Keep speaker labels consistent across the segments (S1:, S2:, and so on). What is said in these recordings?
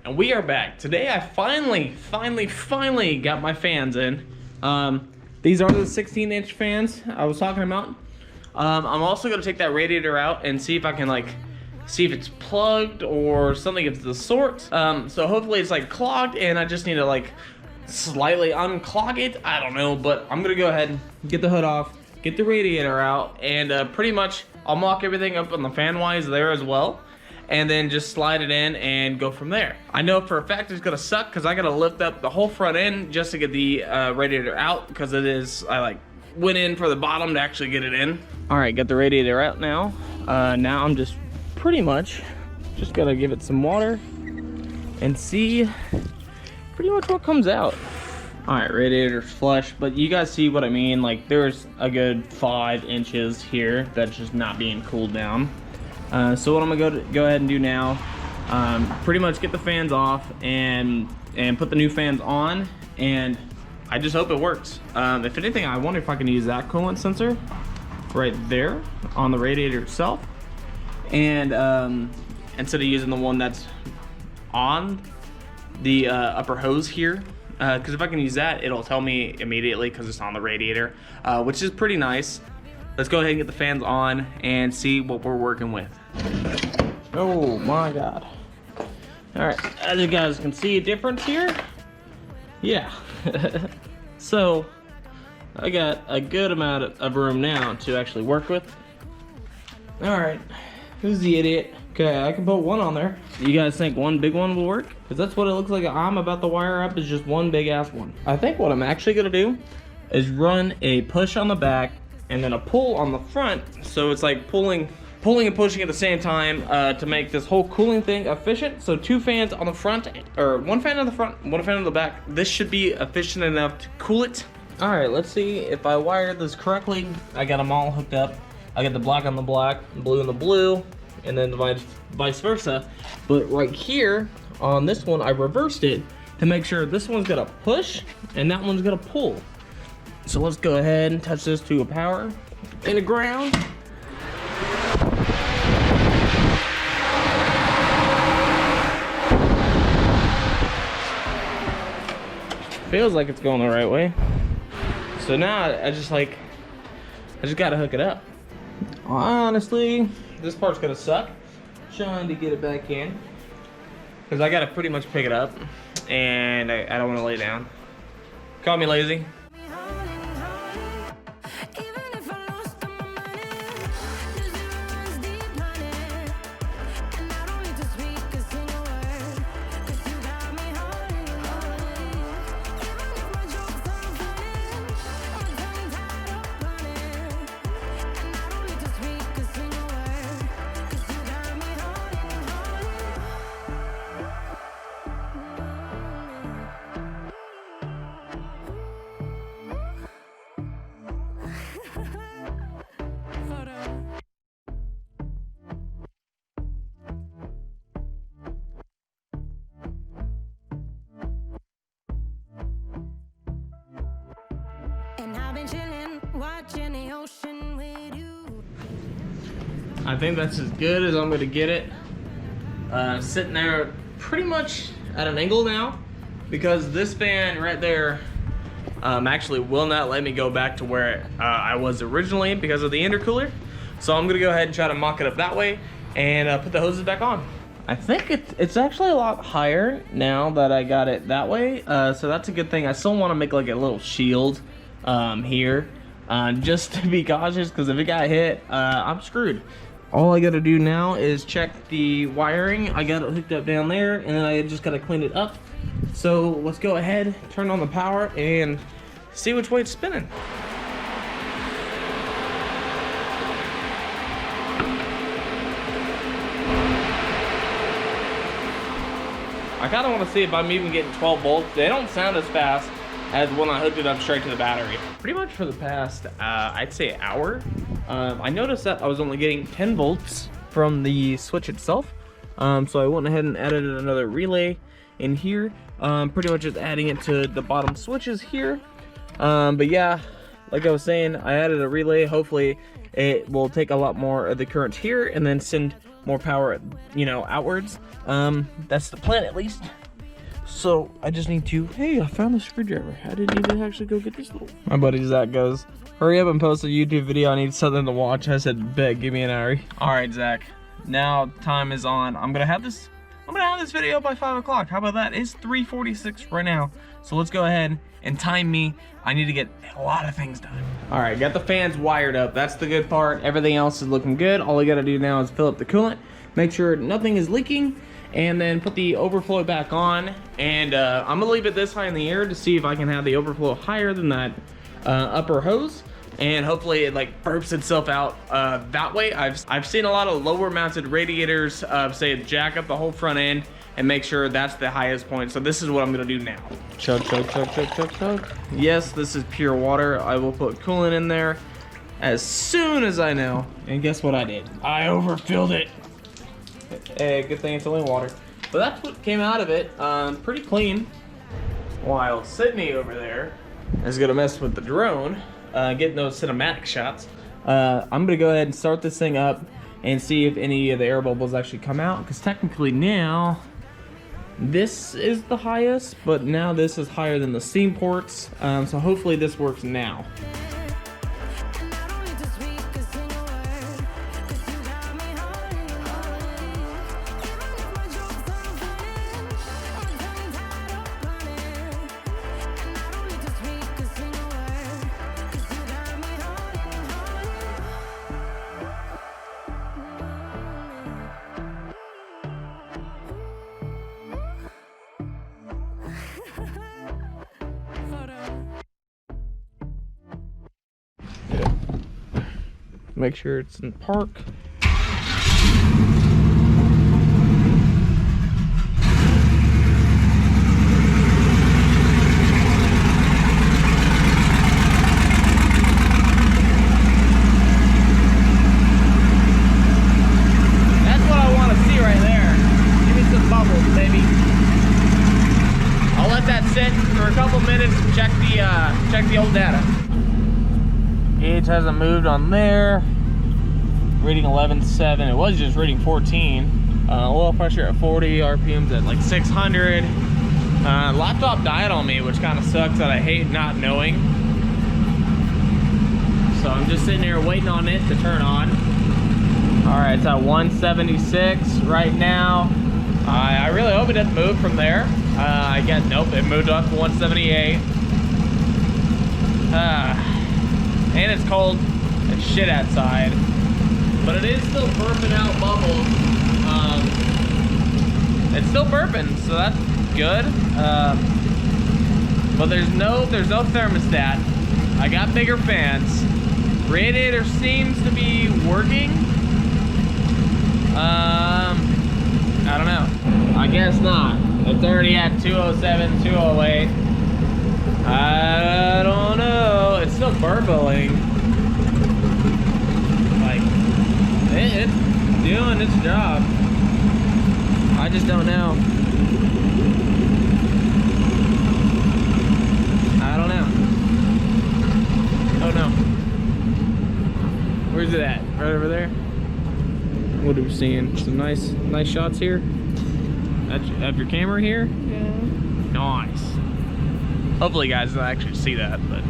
S1: and we are back. Today I finally got my fans in. These are the 16-inch fans I was talking about. I'm also gonna take that radiator out and see if I can see if it's plugged or something of the sort. So hopefully it's like clogged and I just need to slightly unclog it. I don't know, but I'm gonna go ahead and get the hood off, get the radiator out, and pretty much I'll mock everything up on the fan wise there as well, and then just slide it in and go from there. I know for a fact it's gonna suck because I gotta lift up the whole front end just to get the radiator out, because I went in for the bottom to actually get it in. All right, got the radiator out now. Now I'm just pretty much just gotta give it some water and see pretty much what comes out. All right, radiator's flush, but you guys see what I mean? There's a good 5 inches here that's just not being cooled down. So what I'm gonna go ahead and do now, pretty much get the fans off and put the new fans on, and I just hope it works. If anything, I wonder if I can use that coolant sensor right there on the radiator itself, and instead of using the one that's on the upper hose here, because if I can use that, it'll tell me immediately because it's on the radiator, which is pretty nice. Let's go ahead and get the fans on and see what we're working with. Oh my God. All right, as you guys can see a difference here. Yeah. So I got a good amount of room now to actually work with. All right, who's the idiot? Okay, I can put one on there. You guys think one big one will work? Because that's what it looks like I'm about to wire up, is just one big ass one. I think what I'm actually gonna do is run a push on the back and then a pull on the front. So it's like pulling and pushing at the same time to make this whole cooling thing efficient. So 2 fans on the front, or 1 fan on the front, 1 fan on the back. This should be efficient enough to cool it. All right, let's see if I wired this correctly. I got them all hooked up. I got the black on the black, blue on the blue, and then vice versa. But right here on this one, I reversed it to make sure this one's gonna push and that one's gonna pull. So let's go ahead and touch this to a power and a ground. Feels like it's going the right way. So now I just gotta hook it up. Honestly, this part's gonna suck trying to get it back in, because I gotta pretty much pick it up and I don't want to lay down. Call me lazy.
S2: Watching the ocean with you.
S1: I think that's as good as I'm gonna get it. Sitting there pretty much at an angle now, because this fan right there actually will not let me go back to where I was originally because of the intercooler. So I'm gonna go ahead and try to mock it up that way and put the hoses back on. I think it's actually a lot higher now that I got it that way, so that's a good thing. I still want to make like a little shield here, just to be cautious, because if it got hit, I'm screwed. All I gotta do now is check the wiring. I got it hooked up down there, and then I just gotta clean it up. So let's go ahead, turn on the power, and see which way it's spinning. I kind of want to see if I'm even getting 12 volts. They don't sound as fast as when I hooked it up straight to the battery. Pretty much for the past, I'd say hour, I noticed that I was only getting 10 volts from the switch itself. So I went ahead and added another relay in here. Pretty much just adding it to the bottom switches here. But yeah, like I was saying, I added a relay. Hopefully it will take a lot more of the current here and then send more power, you know, outwards. That's the plan at least. So I just need to, hey, I found the screwdriver. I didn't need to actually go get this little. My buddy Zach goes, hurry up and post a YouTube video. I need something to watch. I said, bet, give me an hour. All right, Zach, now time is on. I'm gonna have this video up by 5 o'clock. How about that? It's 3:46 right now. So let's go ahead and time me. I need to get a lot of things done. All right, got the fans wired up. That's the good part. Everything else is looking good. All I gotta do now is fill up the coolant, make sure nothing is leaking, and then put the overflow back on. And I'm gonna leave it this high in the air to see if I can have the overflow higher than that upper hose. And hopefully it like burps itself out that way. I've seen a lot of lower mounted radiators say jack up the whole front end and make sure that's the highest point. So this is what I'm gonna do now. Chug, chug, chug, chug, chug, chug. Yes, this is pure water. I will put coolant in there as soon as I know. And guess what I did? I overfilled it. Hey, good thing it's only water. But that's what came out of it. Pretty clean. While Sydney over there is gonna mess with the drone, getting those cinematic shots. I'm gonna go ahead and start this thing up and see if any of the air bubbles actually come out, because technically now this is the highest, but now this is higher than the steam ports. So hopefully this works now.
S2: And I don't need to speak a single word, 'cause you got me holding, holding. Even if my jokes aren't funny, or tongue tied up running. And I don't need to speak a single word, 'cause you got me holding, holding. Hold on.
S1: Make sure it's in park. That's what I want to see right there. Give me some bubbles, baby. I'll let that sit for a couple minutes and check the old data. Gauge hasn't moved on there. Reading 11.7. It was just reading 14. Oil pressure at 40. RPMs at like 600. Laptop died on me, which kind of sucks that I hate not knowing. So I'm just sitting here waiting on it to turn on. All right, it's at 176 right now. I really hope it doesn't move from there. I guess, nope, it moved up to 178. And it's cold as shit outside, but it is still burping out bubbles. It's still burping, so that's good. But there's no thermostat. I got bigger fans. Radiator seems to be working. I don't know. I guess not. It's already at 207, 208. I don't know. It's still burbling. Like, it's doing its job. I just don't know. I don't know. Oh no. Where's it at? Right over there? What are we seeing? Some nice shots here. Of your camera here? Yeah. Nice. Hopefully you guys will actually see that, but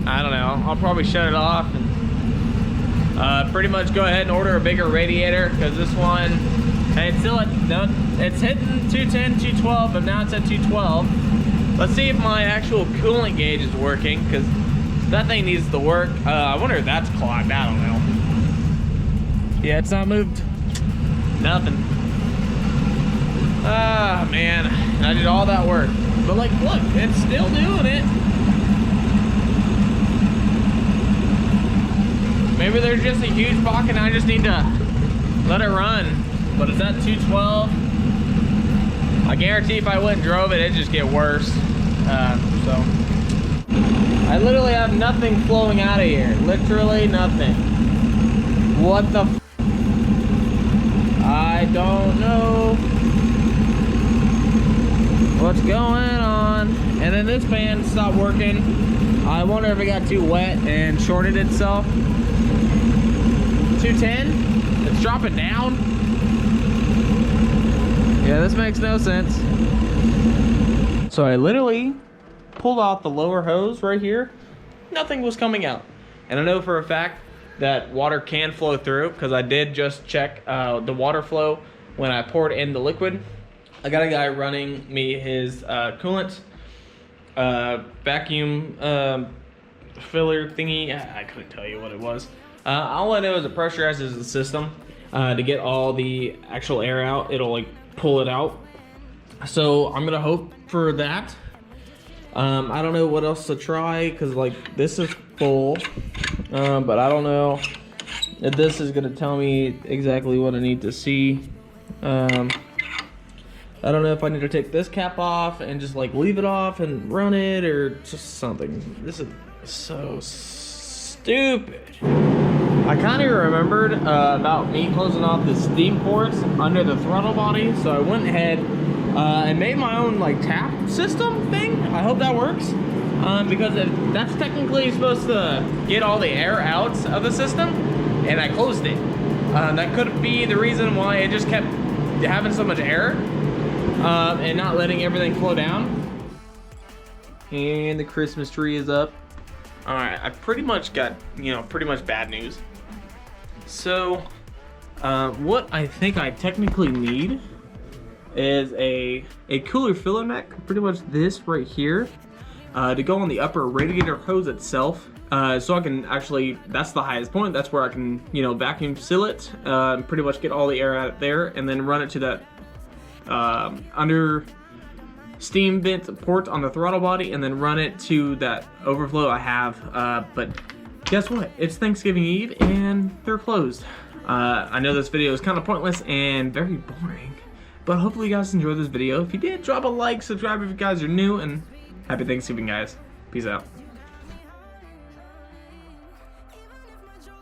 S1: I don't know. I'll probably shut it off and pretty much go ahead and order a bigger radiator, because this one, it's still at, no, it's hitting 210, 212, but now it's at 212. Let's see if my actual coolant gauge is working, because that thing needs to work. I wonder if that's clogged. I don't know. Yeah, it's not moved. Nothing. Ah, man. I did all that work. But like, look, it's still doing it. Maybe there's just a huge pocket and I just need to let it run. But it's at 212. I guarantee if I went and drove it, it'd just get worse. So I literally have nothing flowing out of here. Literally nothing. What the f? I don't know what's going on. And then this fan stopped working. I wonder if it got too wet and shorted itself. 210. It's dropping down. Yeah, this makes no sense. So I literally pulled off the lower hose right here. Nothing was coming out. And I know for a fact that water can flow through because I did just check the water flow when I poured in the liquid. I got a guy running me his coolant vacuum filler thingy. I couldn't tell you what it was. All I know is it pressurizes the system to get all the actual air out. It'll like pull it out. So I'm gonna hope for that. I don't know what else to try because like this is full, but I don't know if this is gonna tell me exactly what I need to see. I don't know if I need to take this cap off and just like leave it off and run it or just something. This is so stupid. I kind of remembered about me closing off the steam ports under the throttle body, so I went ahead and made my own like tap system thing. I hope that works because that's technically supposed to get all the air out of the system, and I closed it. That could be the reason why it just kept having so much air and not letting everything flow down. And the Christmas tree is up. All right, I pretty much got, pretty much bad news. So, what I think I technically need is a cooler filler neck, pretty much this right here, to go on the upper radiator hose itself. So I can actually, that's the highest point, that's where I can, vacuum seal it, pretty much get all the air out there, and then run it to that under steam vent port on the throttle body, and then run it to that overflow I have. But guess what? It's Thanksgiving Eve and they're closed. I know this video is kind of pointless and very boring, but hopefully you guys enjoyed this video. If you did, drop a like, subscribe if you guys are new, and happy Thanksgiving, guys. Peace out.